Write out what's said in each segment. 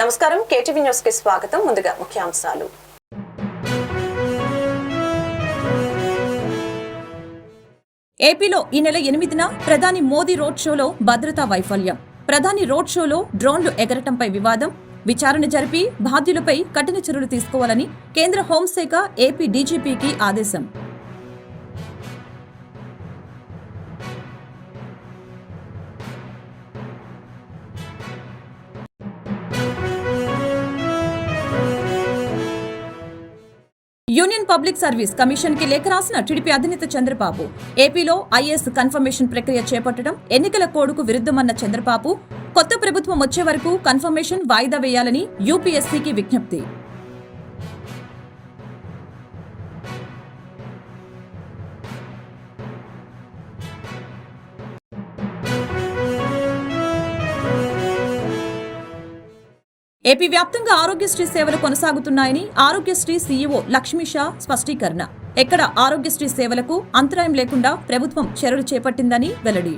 నమస్కారం, KTV news కి స్వాగతం. ముందుగా ముఖ్యాంశాలు. ఏపీలో ఈ నెల 8న ప్రధాని మోదీ రోడ్ షోలో భద్రతా వైఫల్యం. ప్రధాని రోడ్ షోలో డ్రోన్లు ఎగరటంపై వివాదం. విచారణ జరిపి బాధ్యులపై కఠిన చర్యలు తీసుకోవాలని కేంద్ర హోంశాఖ ఏపీ డీజీపీకి ఆదేశం. యూనియన్ పబ్లిక్ సర్వీస్ కమిషన్ కి లేఖ రాసిన టీడీపీ అధినేత చంద్రబాబు. ఏపీలో ఐఏఎస్ కన్ఫర్మేషన్ ప్రక్రియ చేపట్టడం ఎన్నికల కోడ్కు విరుద్ధమన్న చంద్రబాబు, కొత్త ప్రభుత్వం వచ్చే వరకు కన్ఫర్మేషన్ వాయిదా వేయాలని యూపీఎస్సీకి విజ్ఞప్తి. ఏపీ వ్యాప్తంగా ఆరోగ్యశ్రీ సేవలు కొనసాగుతున్నాయని ఆరోగ్యశ్రీ సీఈఓ లక్ష్మీషా స్పష్టీకరణ. ఎక్కడ ఆరోగ్యశ్రీ సేవలకు అంతరాయం లేకుండా ప్రభుత్వం చర్యలు చేపట్టిందని వెల్లడి.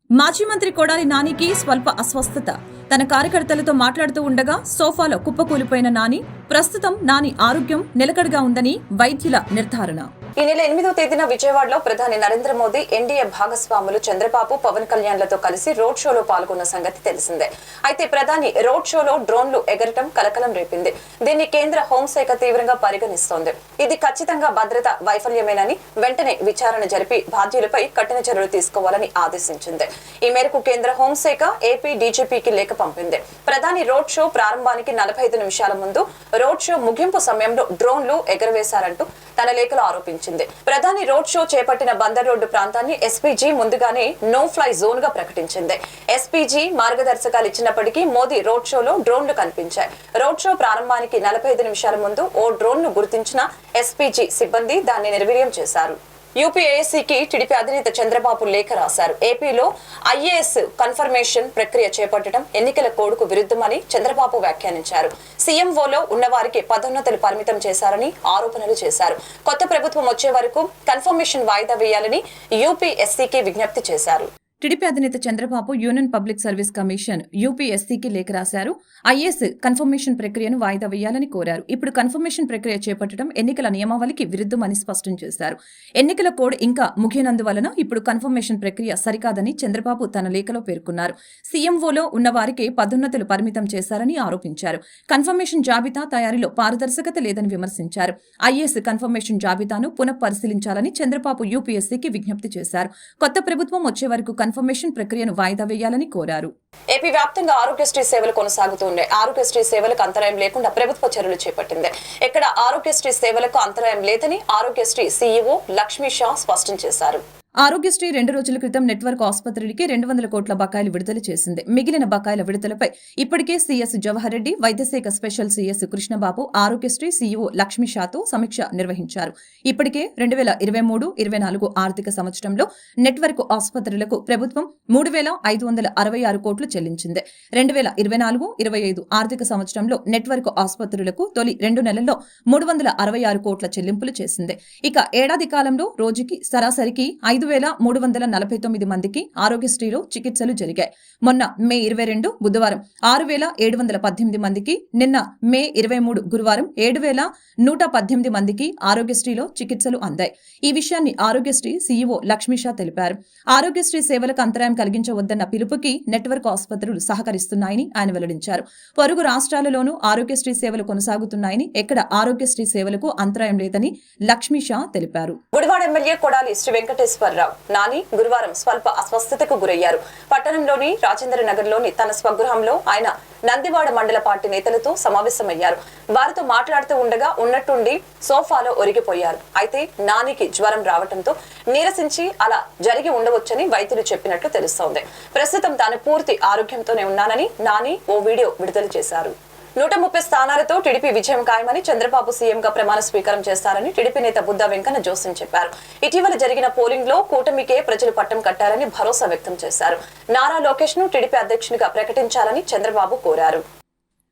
మాజీ మంత్రి కొడాలి నానికి స్వల్ప అస్వస్థత. తన కార్యకర్తలతో మాట్లాడుతూ ఉండగా సోఫాలో కుప్పకూలిపోయిన నాని. ప్రస్తుతం నాని ఆరోగ్యం నిలకడగా ఉందని వైద్యుల నిర్ధారణ. ఈ నెల 8వ తేదీన విజయవాడలో ప్రధాని నరేంద్ర మోదీ, ఎన్డీఏ భాగస్వాములు చంద్రబాబు, పవన్ కళ్యాణ్లతో కలిసి రోడ్ షోలో పాల్గొన్న సంగతి తెలిసిందే. అయితే ప్రధాని రోడ్ షోలో డ్రోన్లు ఎగరటం కలకలం రేపింది. దీన్ని కేంద్ర హోంశాఖ తీవ్రంగా పరిగణిస్తోంది. ఇది ఖచ్చితంగా భద్రత వైఫల్యమేనని వెంటనే విచారణ జరిపి బాధ్యులపై కఠిన చర్యలు తీసుకోవాలని ఆదేశించింది. ఈ మేరకు కేంద్ర హోంశాఖ ఏపీ డీజీపీకి లేఖ పంపింది. ప్రధాని రోడ్ షో ప్రారంభానికి 45 నిమిషాల ముందు రోడ్ షో ముగింపు సమయంలో డ్రోన్లు ఎగరవేశారంటూ తన లేఖలో ఆరోపించింది. ప్రధాని రోడ్ షో చేపట్టిన బందర్ రోడ్డు ప్రాంతాన్ని ఎస్పీజీ ముందుగానే నో ఫ్లై జోన్ గా ప్రకటించింది. ఎస్పీజీ మార్గదర్శకాలు ఇచ్చినప్పటికీ మోదీ రోడ్ షోలో డ్రోన్లు కనిపించాయి. రోడ్ షో ప్రారంభానికి 45 నిమిషాల ముందు ఓ డ్రోన్ ను గుర్తించిన ఎస్పీజీ సిబ్బంది దాన్ని నిర్వీర్యం చేశారు. యూపీఏసీకి టీడీపీ అధినేత చంద్రబాబు లేఖ రాశారు. ఏపీలో ఐఏఎస్ కన్ఫర్మేషన్ ప్రక్రియ చేపట్టడం ఎన్నికల కోడ్కు విరుద్ధమని చంద్రబాబు వ్యాఖ్యానించారు. సీఎంఓలో ఉన్నవారికి పదోన్నతులు పరిమితం చేశారని ఆరోపణలు చేశారు. కొత్త ప్రభుత్వం వచ్చే వరకు కన్ఫర్మేషన్ వాయిదా వేయాలని యూపీఎస్సీకి విజ్ఞప్తి చేశారు. టీడీపీ అధినేత Chandrababu union public service commission యూపీఎస్సీకి లేఖ రాశారు. ఐఏఎస్ కన్ఫర్మేషన్ ప్రక్రియను వాయిదా వేయాలని కోరారు. ఇప్పుడు కన్ఫర్మేషన్ ప్రక్రియ చేపట్టడం ఎన్నికల నియమావళికి విరుద్ధమని స్పష్టం చేశారు. ఎన్నికల కోడ్ ఇంకా ముగియనందువలన ఇప్పుడు కన్ఫర్మేషన్ ప్రక్రియ సరికాదని చంద్రబాబు తన లేఖలో పేర్కొన్నారు. సీఎంఓలో ఉన్నవారికి పదోన్నతులు పరిమితం చేశారని ఆరోపించారు. కన్ఫర్మేషన్ జాబితా తయారీలో పారదర్శకత లేదని విమర్శించారు. ఐఏఎస్ కన్ఫర్మేషన్ జాబితాను పునఃపరిశీలించాలని చంద్రబాబు యూపీఎస్సీకి విజ్ఞప్తి చేశారు. కొత్త ప్రభుత్వం వచ్చే వరకు కన్ఫర్మేషన్ ప్రక్రియను వాయిదా వేయాలని కోరారు. ఏపీ వ్యాప్తంగా ఆరోగ్యశ్రీ సేవలు కొనసాగుతున్నాయి. ఆరోగ్యశ్రీ సేవలకు అంతరాయం లేకుండా ప్రభుత్వ చర్యలు చేపట్టింది. ఎక్కడ ఆరోగ్యశ్రీ సేవలకు అంతరాయం లేదని ఆరోగ్యశ్రీ సీఈఓ లక్ష్మీషా స్పష్టం చేశారు. ఆరోగ్యశ్రీ 2 రోజుల క్రితం నెట్వర్క్ ఆసుపత్రులకి 200 కోట్ల బకాయిలు విడుదల చేసింది. మిగిలిన బకాయిల విడుదలపై ఇప్పటికే సీఎస్ జవహర్ రెడ్డి, వైద్యశాఖ special CS Krishnababu Aarogyasri CEO లక్ష్మీషాతో సమీక్ష నిర్వహించారు. ఇప్పటికే 2023-24 ఆర్థిక సంవత్సరంలో నెట్వర్క్ ఆసుపత్రులకు ప్రభుత్వం 3,566 కోట్లు చెల్లించింది. 2024-25 ఆర్థిక సంవత్సరంలో నెట్వర్క్ ఆసుపత్రులకు తొలి 2 నెలల్లో 366 కోట్ల చెల్లింపులు చేసింది. ఇక ఏడాది కాలంలో రోజుకి సరాసరికి 5,349 మందికి ఆరోగ్యశ్రీలో చికిత్సలు జరిగాయి. మొన్న మే 22 బుధవారం 6,718 మందికి, నిన్న మే 23 గురువారం 7,118 మందికి ఆరోగ్యశ్రీలో చికిత్సలు అందాయి. ఈ విషయాన్ని ఆరోగ్యశ్రీ సీఈఓ లక్ష్మీషా తెలిపారు. ఆరోగ్యశ్రీ సేవలకు అంతరాయం కలిగించవద్దన్న పిలుపుకి నెట్వర్క్ ఆసుపత్రులు సహకరిస్తున్నాయని ఆయన వెల్లడించారు. పొరుగు రాష్ట్రాలలోనూ ఆరోగ్యశ్రీ సేవలు కొనసాగుతున్నాయని, ఎక్కడ ఆరోగ్యశ్రీ సేవలకు అంతరాయం లేదని లక్ష్మీషా తెలిపారు. గుడివాడ ఎమ్మెల్యే కొడాలి శ్రీ వెంకటేశ్వరరావు నాని గురువారం స్వల్ప అస్వస్థతకు గురయ్యారు. పట్టణంలోని రాజేంద్ర నగర్లోని తన స్వగృహంలో ఆయన నందివాడ మండల పార్టీ నేతలతో సమావేశమయ్యారు. వారితో మాట్లాడుతూ ఉండగా ఉన్నట్టుండి సోఫాలో ఒరిగిపోయారు. అయితే నానికి జ్వరం రావడంతో నీరసించి అలా జరిగి ఉండవచ్చని వైద్యులు చెప్పినట్లు తెలుస్తోంది. ప్రస్తుతం తాను పూర్తి ఆరోగ్యంతోనే ఉన్నానని నాని ఓ వీడియో విడుదల చేశారు. 130 స్థానాలతో టీడీపీ విజయం ఖాయమని చంద్రబాబు సీఎంగా ప్రమాణ స్వీకారం చేస్తారని టీడీపీ నేత బుద్దా వెంకన్న జోస్యం చెప్పారు. ఇటీవల జరిగిన పోలింగ్ లో కూటమికే ప్రజలు పట్టం కట్టారని భరోసా వ్యక్తం చేశారు. నారా లోకేష్ ను టీడీపీ అధ్యక్షునిగా ప్రకటించాలని చంద్రబాబు కోరారు.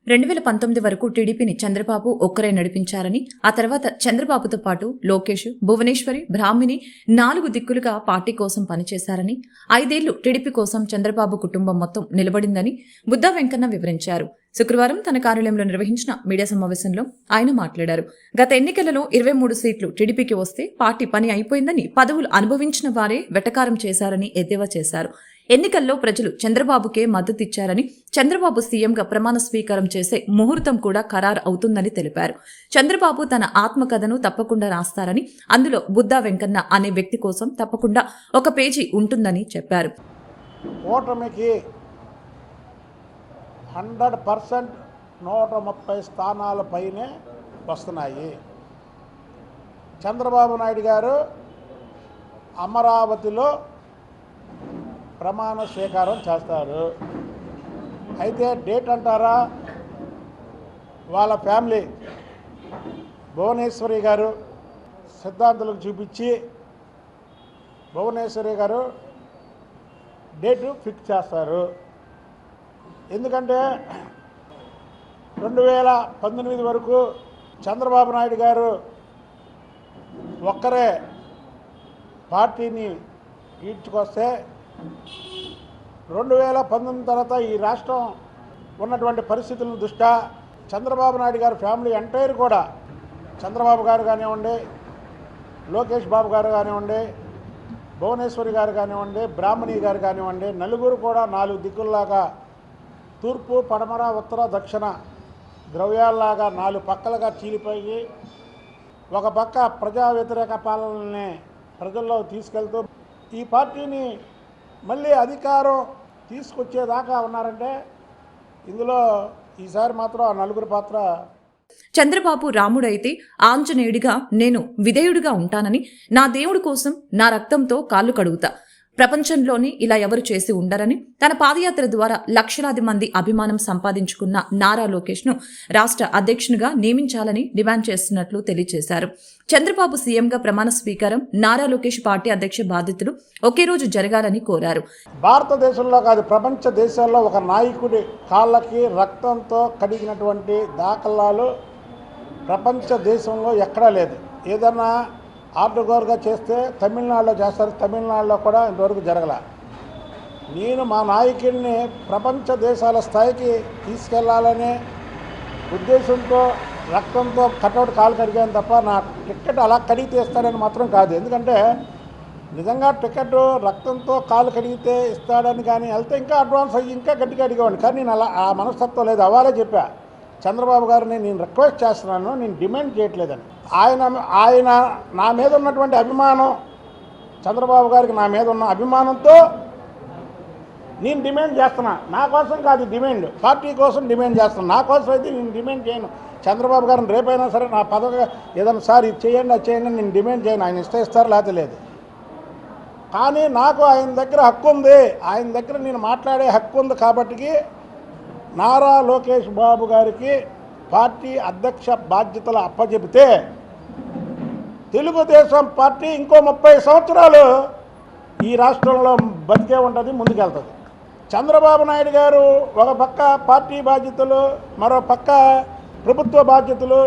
2019 వరకు టీడీపీని చంద్రబాబు ఒక్కరే నడిపించారని, ఆ తర్వాత చంద్రబాబుతో పాటు లోకేష్, భువనేశ్వరి, బ్రాహ్మిణి 4 దిక్కులుగా పార్టీ కోసం పనిచేశారని, 5 ఏళ్లు టీడీపీ కోసం చంద్రబాబు కుటుంబం మొత్తం నిలబడిందని బుద్దా వెంకన్న వివరించారు. శుక్రవారం తన కార్యాలయంలో నిర్వహించిన మీడియా సమావేశంలో ఆయన మాట్లాడారు. గత ఎన్నికలలో 23 సీట్లు టీడీపీకి వస్తే పార్టీ పని అయిపోయిందని, పదవులు అనుభవించిన వారే వెటకారం చేశారని ఎద్దేవా చేశారు. ఎన్నికల్లో ప్రజలు చంద్రబాబుకే మద్దతిచ్చారని, చంద్రబాబు సీఎంగా ప్రమాణ స్వీకారం చేసే ముహూర్తం కూడా ఖరారు అవుతుందని తెలిపారు. చంద్రబాబు తన ఆత్మకథను తప్పకుండా రాస్తారని, అందులో బుద్దా వెంకన్న అనే వ్యక్తి కోసం తప్పకుండా ఒక పేజీ ఉంటుందని చెప్పారు. ఓటమికి 100% 130 స్థానాల పైనే వస్తున్నాయి. చంద్రబాబు నాయుడు గారు అమరావతిలో ప్రమాణ స్వీకారం చేస్తారు. అయితే డేట్ అంటారా, వాళ్ళ ఫ్యామిలీ భువనేశ్వరి గారు సిద్ధాంతులకు చూపించి భువనేశ్వరి గారు డేటు ఫిక్స్ చేస్తారు. ఎందుకంటే 2019 వరకు చంద్రబాబు నాయుడు గారు ఒక్కరే పార్టీని ఈడ్చుకొస్తే 2019 తర్వాత ఈ రాష్ట్రం ఉన్నటువంటి పరిస్థితులను దృష్ట్యా చంద్రబాబు నాయుడు గారి ఫ్యామిలీ ఎంటైర్ కూడా, చంద్రబాబు గారు కానివ్వండి, లోకేష్ బాబు గారు కానివ్వండి, భువనేశ్వరి గారు కానివ్వండి, బ్రాహ్మణి గారు కానివ్వండి, నలుగురు కూడా 4 దిక్కుల్లాగా తూర్పు, పడమర, ఉత్తర, దక్షిణ ద్రవ్యాల్లాగా 4 పక్కలుగా చీలిపోయి ఒక పక్క ప్రజా వ్యతిరేక పాలనని ప్రజల్లో తీసుకెళ్తూ ఈ పార్టీని మళ్ళీ అధికారం తీసుకొచ్చేదాకా ఉన్నారంటే ఇందులో ఈసారి మాత్రం ఆ నలుగురి పాత్ర. చంద్రబాబు రాముడైతే ఆంజనేయుడిగా నేను విధేయుడిగా ఉంటానని, నా దేవుడి కోసం నా రక్తంతో కాళ్ళు కడుగుతా, ప్రపంచంలోని ఇలా ఎవరు చేసి ఉండరని, తన పాదయాత్ర ద్వారా లక్షలాది మంది అభిమానం సంపాదించుకున్న నారా లోకేష్ ను రాష్ట్ర అధ్యక్షునిగా నియమించాలని డిమాండ్ చేస్తున్నట్లు తెలియజేశారు. చంద్రబాబు సీఎంగా ప్రమాణ స్వీకారం, నారా లోకేష్ పార్టీ అధ్యక్ష బాధ్యతలు ఒకే రోజు జరగాలని కోరారు. భారతదేశంలో కాదు, ప్రపంచ దేశాల్లో ఒక నాయకుడి కాళ్ళకి రక్తంతో కడిగినటువంటి దాఖలాలు ప్రపంచ దేశంలో ఎక్కడా లేదు. ఏదన్నా ఆర్డర్గా చేస్తే తమిళనాడులో చేస్తారు, తమిళనాడులో కూడా ఇంతవరకు జరగల. నేను మా నాయకుడిని ప్రపంచ దేశాల స్థాయికి తీసుకెళ్లాలనే ఉద్దేశంతో రక్తంతో కటౌట్ కాలు కడిగాను తప్ప నా టికెట్ అలా కడిగితే ఇస్తాడని మాత్రం కాదు. ఎందుకంటే నిజంగా టికెట్ రక్తంతో కాలు కడిగితే ఇస్తాడని కానీ వెళ్తే ఇంకా అడ్వాన్స్ అయ్యి ఇంకా గట్టిగా అడిగేవాడిని. కానీ నేను అలా ఆ మనస్తత్వం లేదు. అవాలే చెప్పా చంద్రబాబు గారిని నేను రిక్వెస్ట్ చేస్తున్నాను, నేను డిమాండ్ చేయట్లేదని. ఆయన నా మీద ఉన్నటువంటి అభిమానం, చంద్రబాబు గారికి నా మీద ఉన్న అభిమానంతో నేను డిమాండ్ చేస్తున్నా. నా కోసం కాదు డిమాండ్, పార్టీ కోసం డిమాండ్ చేస్తున్నా. నా కోసం అయితే నేను డిమాండ్ చేయను. చంద్రబాబు గారిని రేపైనా సరే నా పదవి ఏదైనా సార్ ఇది చేయండి అది చేయండి నేను డిమాండ్ చేయను. ఆయన ఇస్తారు లేకపోతే లేదు. కానీ నాకు ఆయన దగ్గర హక్కు ఉంది, ఆయన దగ్గర నేను మాట్లాడే హక్కు ఉంది. కాబట్టి నారా లోకేష్ బాబు గారికి పార్టీ అధ్యక్ష బాధ్యతలు అప్పచెబితే తెలుగుదేశం పార్టీ ఇంకో 30 సంవత్సరాలు ఈ రాష్ట్రంలో బతికే ఉంటుంది, ముందుకెళ్తుంది. చంద్రబాబు నాయుడు గారు ఒక పక్క పార్టీ బాధ్యతలు, మరో పక్క ప్రభుత్వ బాధ్యతలు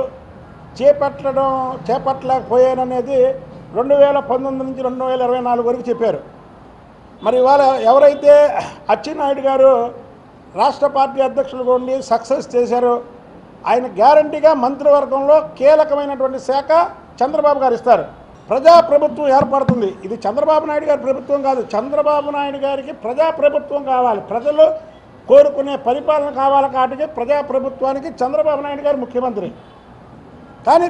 చేపట్టలేకపోయాననేది 2019 నుంచి 2024 వరకు చెప్పారు. మరి ఇవాళ ఎవరైతే అచ్చెన్నాయుడు గారు రాష్ట్ర పార్టీ అధ్యక్షులుగా ఉండి సక్సెస్ చేశారో ఆయన గ్యారంటీగా మంత్రివర్గంలో కీలకమైనటువంటి శాఖ చంద్రబాబు గారు ఇస్తారు. ప్రజాప్రభుత్వం ఏర్పడుతుంది. ఇది చంద్రబాబు నాయుడు గారి ప్రభుత్వం కాదు, చంద్రబాబు నాయుడు గారికి ప్రజాప్రభుత్వం కావాలి, ప్రజలు కోరుకునే పరిపాలన కావాలి. కాబట్టి ప్రజాప్రభుత్వానికి చంద్రబాబు నాయుడు గారు ముఖ్యమంత్రి. కానీ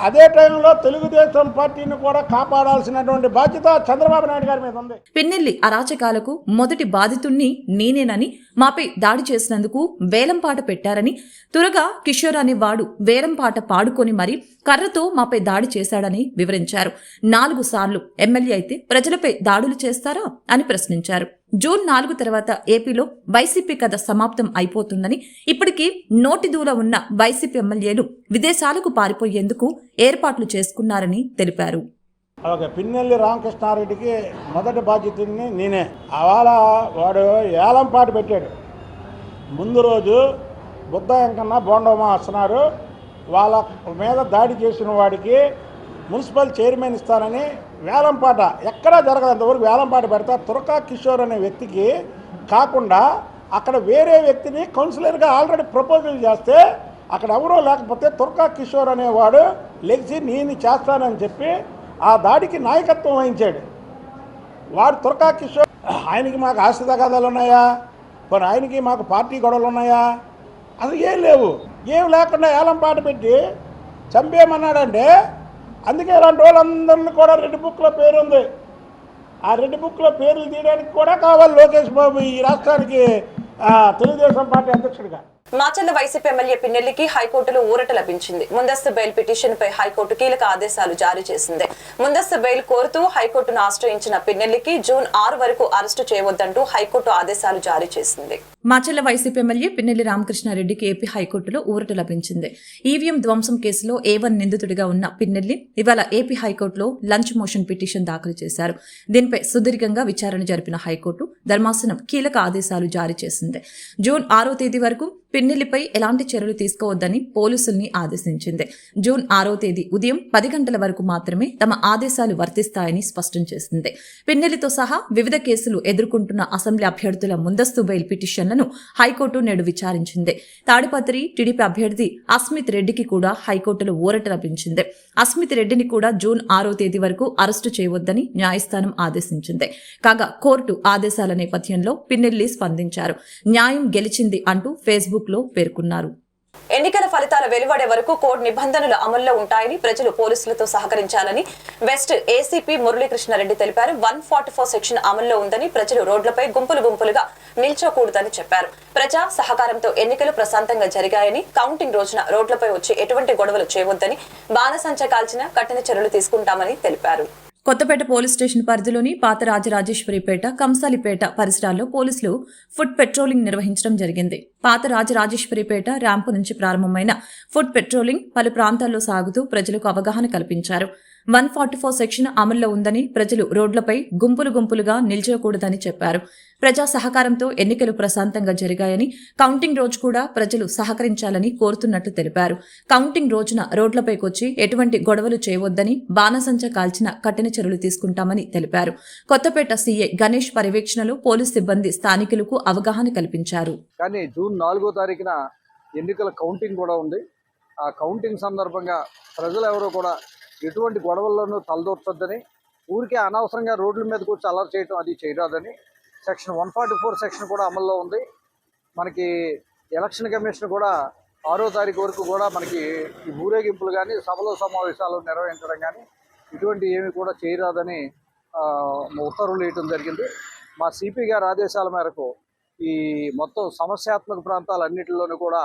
అదే టైంలో తెలుగుదేశం పార్టీని కూడా కాపాడాల్సినటువంటి బాధ్యత చంద్రబాబు నాయుడు గారి మీద ఉంది. పిన్నెల్లి అరాచకాలకు మొదటి బాధితుణ్ణి నేనేనని, మాపై దాడి చేసినందుకు వేలంపాట పెట్టారని, తురగా కిషోర్ అనే వాడు వేలంపాట పాడుకొని మరీ కర్రతో మాపై దాడి చేశాడని వివరించారు. 4 సార్లు ఎమ్మెల్యే అయితే ప్రజలపై దాడులు చేస్తారా అని ప్రశ్నించారు. జూన్ 4 తర్వాత ఏపీలో వైసీపీ కథ సమాప్తం అయిపోతుందని, ఇప్పటికీ నోటిదూల ఉన్న వైసీపీ ఎమ్మెల్యేలు విదేశాలకు పారిపోయేందుకు ఏర్పాట్లు చేసుకున్నారని తెలిపారు. ఓకే, పిన్నెల్లి రామకృష్ణారెడ్డికి మొదటి బాధ్యతని నేనే. అవాళ వాడు ఏలంపాటు పెట్టాడు. ముందు రోజు బుద్ధ వెంకన్న బోండోమా వస్తున్నారు. వాళ్ళ మీద దాడి చేసిన వాడికి మున్సిపల్ చైర్మన్ ఇస్తానని వేలంపాట ఎక్కడా జరగదు. అంతవరకు వేలంపాట పెడతా తురకా కిషోర్ అనే వ్యక్తికి కాకుండా అక్కడ వేరే వ్యక్తిని కౌన్సిలర్గా ఆల్రెడీ ప్రపోజల్ చేస్తే అక్కడ ఎవరో లేకపోతే తురకా కిషోర్ అనేవాడు లెగిసి నేను చేస్తానని చెప్పి ఆ దాడికి నాయకత్వం వహించాడు. వాడు తురకా కిషోర్. ఆయనకి మాకు ఆస్తి తగాదాలు ఉన్నాయా? పోనీ ఆయనకి మాకు పార్టీ గొడవలు ఉన్నాయా? అసలు ఏం లేవు. ఏం లేకుండా ఏలంపాట పెట్టి చంపేయమన్నాడంటే అందుకే ఇలాంటి వాళ్ళందరినీ కూడా రెడ్ బుక్లో పేరుంది. ఆ రెడ్ బుక్లో పేర్లు తీయడానికి కూడా కావాలి లోకేష్ బాబు ఈ రాష్ట్రానికి తెలుగుదేశం పార్టీ అధ్యక్షుడిగా. మాచర్ల వైసీపీ ఎమ్మెల్యే పిన్నెల్లికి హైకోర్టులో ఊరట లభించింది. ముందస్తు బెయిల్ పిటిషన్ పై హైకోర్టు కీలక ఆదేశాలు జారీ చేసింది. ముందస్తు బెయిల్ కోరుతూ హైకోర్టును ఆశ్రయించిన పిన్నెల్లికి జూన్ 6 వరకు అరెస్టు చేయవద్దంటూ హైకోర్టు ఆదేశాలు జారీ చేసింది. మాచర్ల వైసీపీ ఎమ్మెల్యే పిన్నెల్లి రామకృష్ణారెడ్డికి ఏపీ హైకోర్టులో ఊరట లభించింది. ఈవీఎం ధ్వంసం కేసులో A1 నిందితుడిగా ఉన్న పిన్నెల్లి ఇవాళ ఏపీ హైకోర్టులో లంచ్ మోషన్ పిటిషన్ దాఖలు చేశారు. దీనిపై సుదీర్ఘంగా విచారణ జరిపిన హైకోర్టు ధర్మాసనం కీలక ఆదేశాలు జారీ చేసింది. జూన్ 6వ తేదీ వరకు పిన్నెల్లిపై ఎలాంటి చర్యలు తీసుకోవద్దని పోలీసుల్ని ఆదేశించింది. జూన్ 6వ తేదీ ఉదయం 10 గంటల వరకు మాత్రమే తమ ఆదేశాలు వర్తిస్తాయని స్పష్టం చేసింది. పిన్నెల్లితో సహా వివిధ కేసులు ఎదుర్కొంటున్న అసెంబ్లీ అభ్యర్థుల ముందస్తు బెయిల్ పిటిషన్లను హైకోర్టు నేడు విచారించింది. తాడిపత్రి టీడీపీ అభ్యర్థి అస్మిత్ రెడ్డికి కూడా హైకోర్టులో ఊరట లభించింది. అస్మిత్ రెడ్డిని కూడా జూన్ 6వ తేదీ వరకు అరెస్టు చేయవద్దని న్యాయస్థానం ఆదేశించింది. కాగా కోర్టు ఆదేశాల నేపథ్యంలో పిన్నెల్లి స్పందించారు. న్యాయం గెలిచింది అంటూ ఫేస్బుక్ లో పేర్కొన్నారు. ఎన్నికల ఫలితాల వెలువడే వరకు కోడ్ నిబంధనలు అమల్లో ఉంటాయని ప్రజలు పోలీసులతో సహకరించాలని వెస్ట్ ఏసీపీ మురళీకృష్ణారెడ్డి తెలిపారు. 144 సెక్షన్ అమల్లో ఉందని ప్రజలు రోడ్లపై గుంపులుగా నిల్చోకూడదని చెప్పారు. ప్రజా సహకారంతో ఎన్నికలు ప్రశాంతంగా జరిగాయని, కౌంటింగ్ రోజున రోడ్లపై వచ్చి ఎటువంటి గొడవలు చేయవద్దని, బాణసంచా కాల్చిన కఠిన చర్యలు తీసుకుంటామని తెలిపారు. కొత్తపేట పోలీస్ స్టేషన్ పరిధిలోని పాత రాజరాజేశ్వరిపేట, కంసాలిపేట పరిసరాల్లో పోలీసులు ఫుట్ పెట్రోలింగ్ నిర్వహించడం జరిగింది. పాత రాజరాజేశ్వరిపేట ర్యాంపు నుంచి ప్రారంభమైన ఫుట్ పెట్రోలింగ్ పలు ప్రాంతాల్లో సాగుతూ ప్రజలకు అవగాహన కల్పించారు. 144 సెక్షన్ అమల్లో ఉందని, ప్రజలు రోడ్లపై గుంపులుగా నిల్చోకూడదని చెప్పారు. ప్రజా సహకారంతో ఎన్నికలు ప్రశాంతంగా జరిగాయని, కౌంటింగ్ రోజు కూడా ప్రజలు సహకరించాలని కోరుతున్నట్లు తెలిపారు. కౌంటింగ్ రోజున రోడ్లపైకొచ్చి ఎటువంటి గొడవలు చేయవద్దని, బాణసంచా కాల్చిన కఠిన చర్యలు తీసుకుంటామని తెలిపారు. కొత్తపేట సీఐ గణేష్ పర్యవేక్షణలో పోలీస్ సిబ్బంది స్థానికులకు అవగాహన కల్పించారు. కానీ జూన్ 4వ తారీఖున ఎన్నికల కౌంటింగ్ కూడా ఉంది. ఆ కౌంటింగ్ సందర్భంగా ప్రజలు ఎవరో కూడా ఎటువంటి గొడవల్లోనూ తలదూర్చొద్దని, ఊరికే అనవసరంగా రోడ్ల మీదకి వచ్చి అలర్ట్ చేయడం అది చేయరాదని సెక్షన్ 144 సెక్షన్ కూడా అమల్లో ఉంది. మనకి ఎలక్షన్ కమిషన్ కూడా 6వ తారీఖు వరకు కూడా మనకి ఈ ఊరేగింపులు కానీ సభలో సమావేశాలు నిర్వహించడం కానీ ఇటువంటి ఏమి కూడా చేయరాదని ఉత్తర్వులు వేయటం జరిగింది. మా సిపి గారి ఆదేశాల మేరకు ఈ మొత్తం సమస్యాత్మక ప్రాంతాలన్నింటిలోనూ కూడా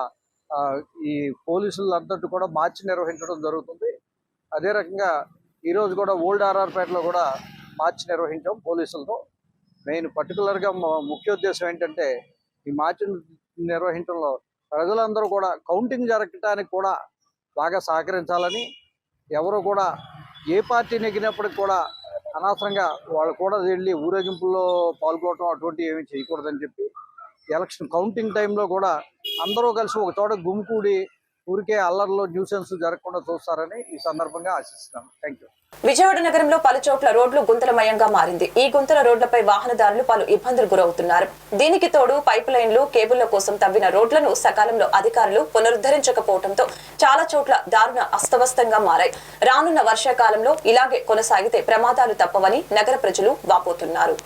ఈ పోలీసులందరినీ కూడా మార్చి నిర్వహించడం జరుగుతుంది. అదే రకంగా ఈరోజు కూడా ఓల్డ్ ఆర్ఆర్పేటలో కూడా మార్చి నిర్వహించాం పోలీసులతో. మెయిన్ పర్టికులర్గా ముఖ్యోద్దేశం ఏంటంటే ఈ మార్చి నిర్వహించడంలో ప్రజలందరూ కూడా కౌంటింగ్ జరగటానికి కూడా బాగా సహకరించాలని, ఎవరు కూడా ఏ పార్టీ నెగ్గినప్పటికి కూడా అనవసరంగా వాళ్ళు కూడా వెళ్ళి ఊరేగింపుల్లో పాల్గొనడం అటువంటి ఏమీ చేయకూడదని చెప్పి, ఎలక్షన్ కౌంటింగ్ టైంలో కూడా అందరూ కలిసి ఒక చోట గుమికూడి ఊరికే అల్లర్లో న్యూసెన్స్ జరగకుండా చూస్తారని ఈ సందర్భంగా ఆశిస్తున్నాను. Thank you. విజయవాడ నగరంలో పలు చోట్ల రోడ్లు గుంతలమయంగా మారింది. ఈ గుంతల రోడ్లపై వాహనదారులు పలు ఇబ్బందులు గురవుతున్నారు. దీనికి తోడు పైప్ లైన్లు, కేబుళ్ల కోసం తవ్విన రోడ్లను సకాలంలో అధికారులు పునరుద్ధరించకపోవడంతో చాలా చోట్ల దారుణ అస్తవ్యస్తంగా మారాయి. రానున్న వర్షాకాలంలో ఇలాగే కొనసాగితే ప్రమాదాలు తప్పవని నగర ప్రజలు వాపోతున్నారు.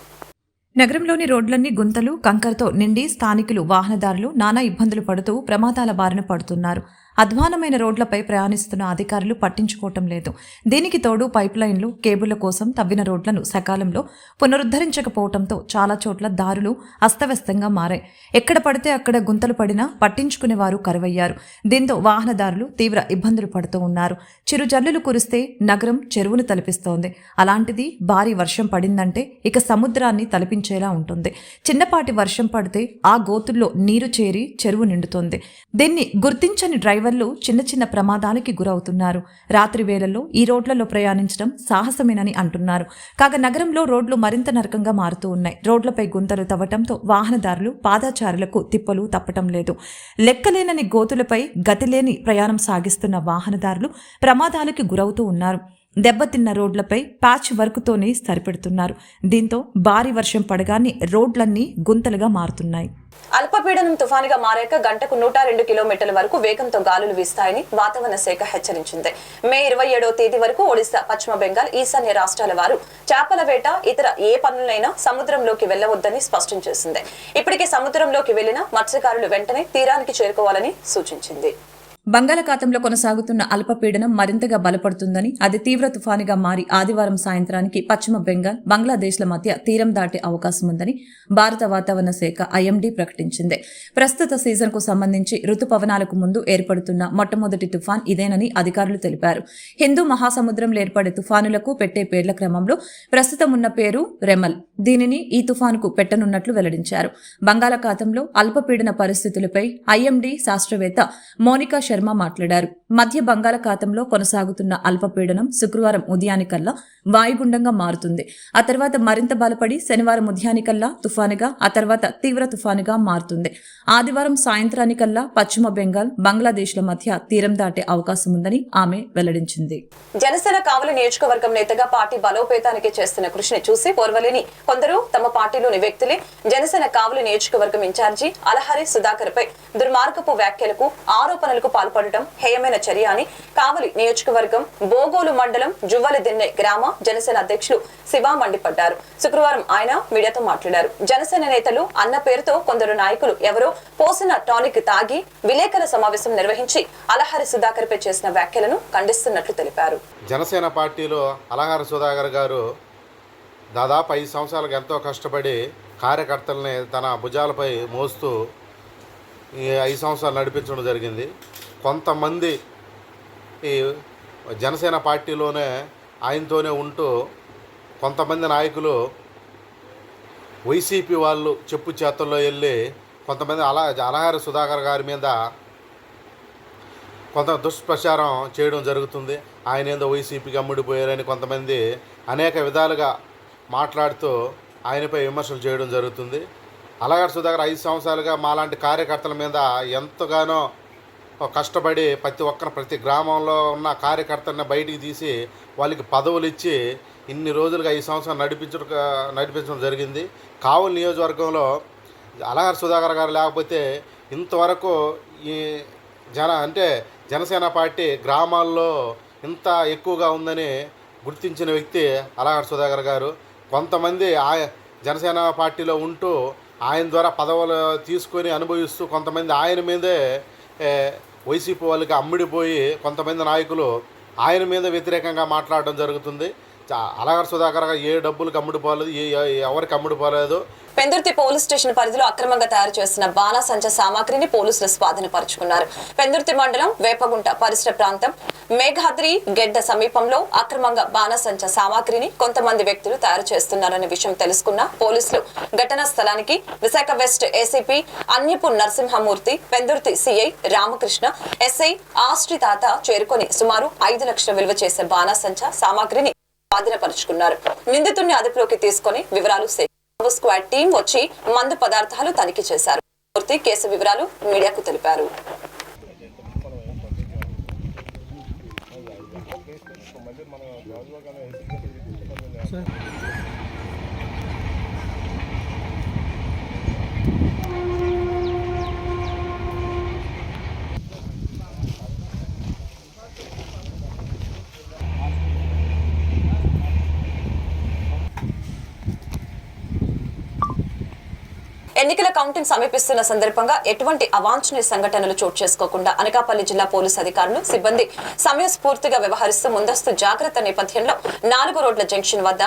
నగరంలోని రోడ్లన్నీ గుంతలు, కంకరతో నిండి స్థానికులు, వాహనదారులు నానా ఇబ్బందులు పడుతూ ప్రమాదాల బారిన పడుతున్నారు. అధ్వానమైన రోడ్లపై ప్రయాణిస్తున్న అధికారులు పట్టించుకోవటం లేదు. దీనికి తోడు పైప్ లైన్లు, కేబుళ్ల కోసం తవ్విన రోడ్లను సకాలంలో పునరుద్ధరించకపోవడంతో చాలా చోట్ల దారులు అస్తవ్యస్తంగా మారాయి. ఎక్కడ పడితే అక్కడ గుంతలు పడినా పట్టించుకునేవారు కరువయ్యారు. దీంతో వాహనదారులు తీవ్ర ఇబ్బందులు పడుతూ ఉన్నారు. చిరుజల్లులు కురిస్తే నగరం చెరువును తలపిస్తోంది. అలాంటిది భారీ వర్షం పడిందంటే ఇక సముద్రాన్ని తలపించేలా ఉంటుంది. చిన్నపాటి వర్షం పడితే ఆ గోతుల్లో నీరు చేరి చెరువు నిండుతోంది. దీన్ని గుర్తించని డ్రైవర్ డ్రైవర్లు చిన్న చిన్న ప్రమాదాలకి గురవుతున్నారు. రాత్రి వేళల్లో ఈ రోడ్లలో ప్రయాణించడం సాహసమేనని అంటున్నారు. కాగా నగరంలో రోడ్లు మరింత నరకంగా మారుతూ ఉన్నాయి. రోడ్లపై గుంతలు తవ్వటంతో వాహనదారులు, పాదచారులకు తిప్పలు తప్పటం లేదు. లెక్కలేనని గోతులపై గతిలేని ప్రయాణం సాగిస్తున్న వాహనదారులు ప్రమాదాలకి గురవుతూ ఉన్నారు. దెబ్బతిన్న రోడ్లపై ప్యాచ్ వర్క్తోనే సరిపెడుతున్నారు. దీంతో భారీ వర్షం పడగానే రోడ్లన్నీ గుంతలుగా మారుతున్నాయి. అల్పపీడనం తుఫానుగా మారాక గంటకు 102 కిలోమీటర్ల వరకు వేగంతో గాలులు వీస్తాయని వాతావరణ శాఖ హెచ్చరించింది. మే 27వ తేదీ వరకు ఒడిశా, పశ్చిమ బెంగాల్, ఈశాన్య రాష్ట్రాల వారు చేపల వేట, ఇతర ఏ పనులైనా సముద్రంలోకి వెళ్లవద్దని స్పష్టం చేసింది. ఇప్పటికే సముద్రంలోకి వెళ్లిన మత్స్యకారులు వెంటనే తీరానికి చేరుకోవాలని సూచించింది. బంగాళాఖాతంలో కొనసాగుతున్న అల్పపీడనం మరింతగా బలపడుతుందని, అది తీవ్ర తుఫానుగా మారి ఆదివారం సాయంత్రానికి పశ్చిమ బెంగాల్, బంగ్లాదేశ్ల మధ్య తీరం దాటే అవకాశం ఉందని భారత వాతావరణ శాఖ ఐఎండీ ప్రకటించింది. ప్రస్తుత సీజన్కు సంబంధించి రుతుపవనాలకు ముందు ఏర్పడుతున్న మొట్టమొదటి తుఫాన్ ఇదేనని అధికారులు తెలిపారు. హిందూ మహాసముద్రంలో ఏర్పడే తుఫానులకు పెట్టే పేర్ల క్రమంలో ప్రస్తుతం ఉన్న పేరు రెమల్. దీనిని ఈ తుఫానుకు పెట్టనున్నట్లు వెల్లడించారు. బంగాళాఖాతంలో అల్పపీడన పరిస్థితులపై ఐఎండీ శాస్త్రవేత్త మోనికా శర్మ మాట్లాడారు. మధ్య బంగాళాఖాతంలో కొనసాగుతున్న అల్పపీడనం శుక్రవారం ఉదయానికల్లా వాయుగుండంగా మారుతుంది. ఆ తర్వాత మరింత బలపడి శనివారం ఉదయానికల్లా తుఫానుగా, ఆ తర్వాత తీవ్ర తుఫానుగా మారుతుంది. ఆదివారం సాయంత్రానికల్లా పశ్చిమ బెంగాల్, బంగ్లాదేశ్ల మధ్య తీరం దాటే అవకాశం ఉందని ఆమె వెల్లడించింది. జనసేన కావలి నియోజకవర్గం నేతగా పార్టీ బలోపేతానికి చేస్తున్న కృషిని చూసి ఓర్వలేని కొందరు తమ పార్టీలోని వ్యక్తులే జనసేన కావలి నియోజకవర్గం ఇన్ఛార్జి అలహరి సుధాకర్ పై దుర్మార్గపు వ్యాఖ్యలకు, ఆరోపణలకు పాల్పడటం హేయమైన చర్య అని కావలి నియోజకవర్గం బోగోలు మండలం జువ్వలిదిన్నె గ్రామ జనసేన అధ్యక్షులు శివ మండిపడ్డారు. శుక్రవారం ఆయన మీడియాతో మాట్లాడారు. జనసేన నేతలు అన్న పేరుతో కొందరు నాయకులు ఎవరో పోసిన టానిక్ తాగి విలేకరుల సమావేశం నిర్వహించి అలహరి సుధాకర్ పై చేసిన వ్యాఖ్యలను ఖండిస్తున్నట్లు తెలిపారు. జనసేన పార్టీలో అలహరి సుధాకర్ గారు దాదాపు 5 సంవత్సరాలకు ఎంతో కష్టపడి కార్యకర్తల్ని తన భుజాలపై మోస్తూ ఈ 5 సంవత్సరాలు నడిపించడం జరిగింది. కొంతమంది ఈ జనసేన పార్టీలోనే ఆయనతోనే ఉంటూ కొంతమంది నాయకులు వైసీపీ వాళ్ళు చెప్పు చేతుల్లో వెళ్ళి కొంతమంది అలహరి సుధాకర్ గారి మీద కొంత దుష్ప్రచారం చేయడం జరుగుతుంది. ఆయన ఏదో వైసీపీకి అమ్ముడిపోయారని కొంతమంది అనేక విధాలుగా మాట్లాడుతూ ఆయనపై విమర్శలు చేయడం జరుగుతుంది. అలహరి సుధాకర్ 5 సంవత్సరాలుగా మాలాంటి కార్యకర్తల మీద ఎంతగానో కష్టపడి ప్రతి గ్రామంలో ఉన్న కార్యకర్తలను బయటికి తీసి వాళ్ళకి పదవులు ఇచ్చి ఇన్ని రోజులుగా 5 సంవత్సరాలు నడిపించడం జరిగింది. కావలి నియోజకవర్గంలో అలహరి సుధాకర్ గారు లేకపోతే ఇంతవరకు ఈ జనసేన పార్టీ గ్రామాల్లో ఇంత ఎక్కువగా ఉందని గుర్తించిన వ్యక్తి అలహరి సుధాకర్ గారు. కొంతమంది జనసేన పార్టీలో ఉంటూ ఆయన ద్వారా పదవులు తీసుకొని అనుభవిస్తూ కొంతమంది ఆయన మీదే వైసీపీ వాళ్ళకి అమ్ముడిపోయి కొంతమంది నాయకులు ఆయన మీద వ్యతిరేకంగా మాట్లాడడం జరుగుతుంది. అలహరి సుధాకర్ గారు ఏ డబ్బులకు అమ్ముడిపోలేదు, ఎవరికి అమ్ముడిపోలేదు. పెందుర్తి పోలీస్ స్టేషన్ పరిధిలో అక్రమంగా తయారు చేసిన బాణాసంచా సామాగ్రిని పోలీసులు స్వాధీనపరుచుకున్నారు. పెందుర్తి మండలం వేపగుంట పరిసర ప్రాంతం మేఘాద్రి గెడ్డ సమీపంలో అక్రమంగా బాణాసంచా సామాగ్రిని కొంతమంది వ్యక్తులు తయారు చేస్తున్నారనే విషయం తెలుసుకున్న పోలీసులు ఘటనా స్థలానికి Visakha west ACP Anyapu Narasimhamurthy, Pendurthi CI Ramakrishna, SI ఆస్ట్రి తాత చేరుకొని సుమారు 5 లక్షల విలువ చేసే బాణాసంచా సామాగ్రిని స్వాధీనపరుచుకున్నారు. నిందితుడిని అదుపులోకి తీసుకుని వివరాలు స్క్వాడ్ టీం వచ్చి మందు పదార్థాలు తనిఖీ చేశారు. పూర్తి కేసు వివరాలు మీడియాకు తెలిపారు. ఎన్నికల కౌంటింగ్ సమీపిస్తున్న సందర్భంగా ఎటువంటి అవాంఛనీయ సంఘటనలు చోటు చేసుకోకుండా అనకాపల్లి జిల్లా పోలీసు అధికారులు, సిబ్బంది సమయస్ఫూర్తిగా వ్యవహరిస్తూ ముందస్తు జాగ్రత్త నేపథ్యంలో 4 రోడ్ల జంక్షన్ వద్ద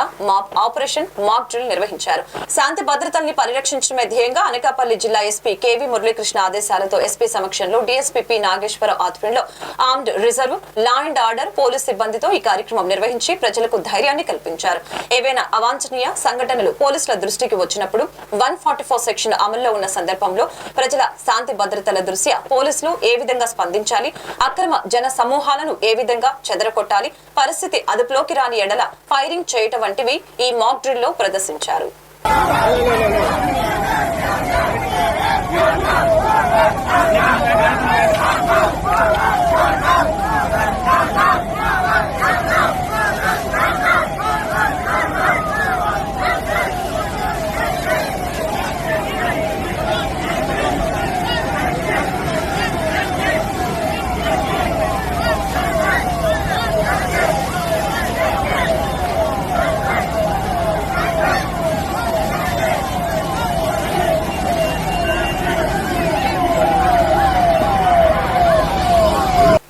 ఆపరేషన్ మాక్ డ్రిల్ నిర్వహించారు. శాంతి భద్రతల్ని పరిరక్షించడమే ధ్యేయంగా అనకాపల్లి జిల్లా ఎస్పీ కేవీ మురళీకృష్ణ ఆదేశాలతో ఎస్పీ సమక్షంలో డీఎస్పీ పి నాగేశ్వరరావు ఆధ్వర్యంలో armed reserve, law and order police సిబ్బందితో ఈ కార్యక్రమం నిర్వహించి ప్రజలకు ధైర్యాన్ని కల్పించారు. ఏవైనా అవాంఛనీయ సంఘటనలు పోలీసుల దృష్టికి వచ్చినప్పుడు 144 సెక్షన్ సెక్షన్ అమల్లో ఉన్న సందర్భంలో ప్రజల శాంతి భద్రతల దృష్ట్యా పోలీసులు ఏ విధంగా స్పందించాలి, అక్రమ జన సమూహాలను ఏ విధంగా చెదరగొట్టాలి, పరిస్థితి అదుపులోకి రాని ఎడల ఫైరింగ్ చేయటం వంటివి ఈ మాక్ డ్రిల్ లో ప్రదర్శించారు.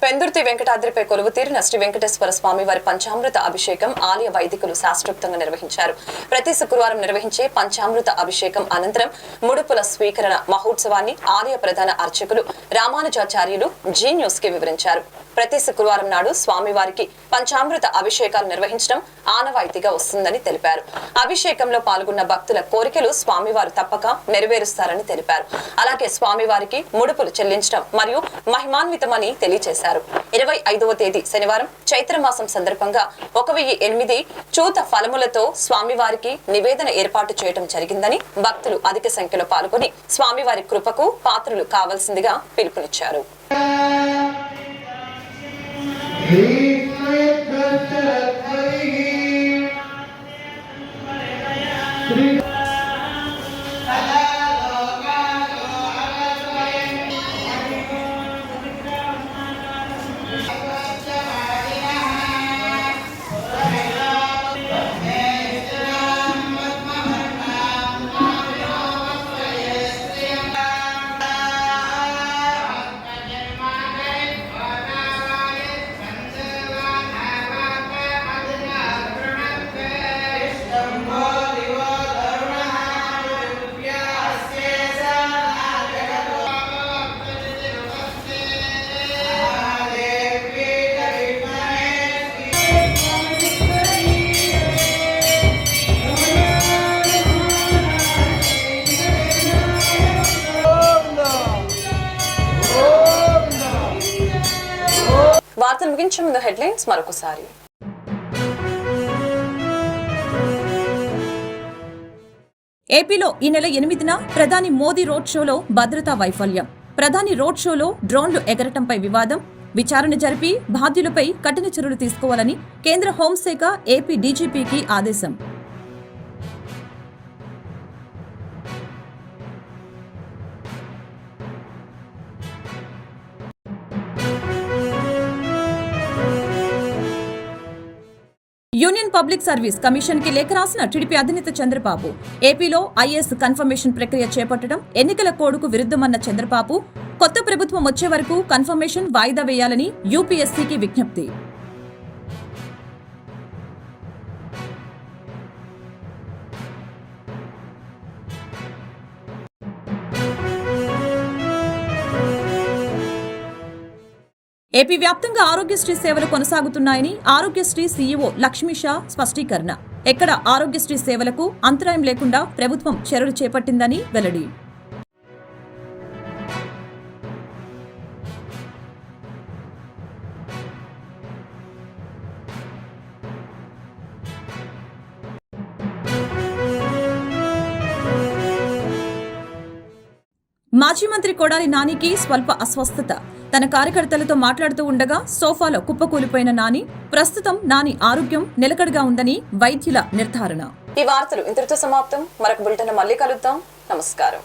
పెందుర్తి వెంకటాద్రిపై కొలువు తీరిన శ్రీ వెంకటేశ్వర స్వామి వారి పంచామృత అభిషేకం ఆలయ వైదికులు శాస్త్రోక్తంగా నిర్వహించారు. ప్రతి శుక్రవారం నిర్వహించే పంచామృత అభిషేకం అనంతరం ముడుపుల స్వీకరణ మహోత్సవాన్ని ఆలయ ప్రధాన అర్చకులు రామానుజాచార్యులు జీ న్యూస్ కి వివరించారు. ప్రతి శుక్రవారం నాడు స్వామివారికి పంచామృత అభిషేకాలు నిర్వహించడం ఆనవాయితీగా వస్తుందని తెలిపారు. అభిషేకంలో పాల్గొన్న భక్తుల కోరికలు స్వామివారు తప్పక నెరవేరుస్తారని తెలిపారు. అలాగే స్వామివారికి ముడుపులు చెల్లించడం మరియు మహిమాన్వితమని తెలియజేశారు. 25వ తేదీ శనివారం చైత్రమాసం సందర్భంగా 1008 చూత ఫలములతో స్వామివారికి నివేదన ఏర్పాటు చేయడం జరిగిందని భక్తులు అధిక సంఖ్యలో పాల్గొని స్వామివారి కృపకు పాత్రలు కావాల్సిందిగా పిలుపునిచ్చారు. వార్తలు ముగించే ముందు హెడ్లైన్స్ మరొకసారి. ఏపీలో ఈ నెల 8న ప్రధాని మోదీ రోడ్ షోలో భద్రతా వైఫల్యం. ప్రధాని రోడ్ షోలో డ్రోన్లు ఎగరటంపై వివాదం. విచారణ జరిపి బాధ్యులపై కఠిన చర్యలు తీసుకోవాలని కేంద్ర హోంశాఖ ఏపీ డీజీపీకి ఆదేశం. యూనియన్ పబ్లిక్ సర్వీస్ కమిషన్ కి లేఖ రాసిన టీడీపీ అధినేత చంద్రబాబు. ఏపీలో ఐఏఎస్ కన్ఫర్మేషన్ ప్రక్రియ చేపట్టడం ఎన్నికల కోడ్కు విరుద్ధమన్న చంద్రబాబు కొత్త ప్రభుత్వం వచ్చే వరకు కన్ఫర్మేషన్ వాయిదా వేయాలని యూపీఎస్సీకి విజ్ఞప్తి. ఏపీ వ్యాప్తంగా ఆరోగ్యశ్రీ సేవలు కొనసాగుతున్నాయని ఆరోగ్యశ్రీ సీఈఓ లక్ష్మీషా స్పష్టీకరణ. ఎక్కడ ఆరోగ్యశ్రీ సేవలకు అంతరాయం లేకుండా ప్రభుత్వం చర్యలు చేపట్టిందని వెల్లడి. మాజీ మంత్రి కొడాలి నానికి స్వల్ప అస్వస్థత. తన కార్యకర్తలతో మాట్లాడుతూ ఉండగా సోఫాలో కుప్పకూలిపోయిన నాని. ప్రస్తుతం నాని ఆరోగ్యం నిలకడగా ఉందని వైద్యుల నిర్ధారణ. ఈ వార్తలు ఇంతటితో సమాప్తం. మరొక బులెటిన్ మళ్ళీ కలుద్దాం. నమస్కారం.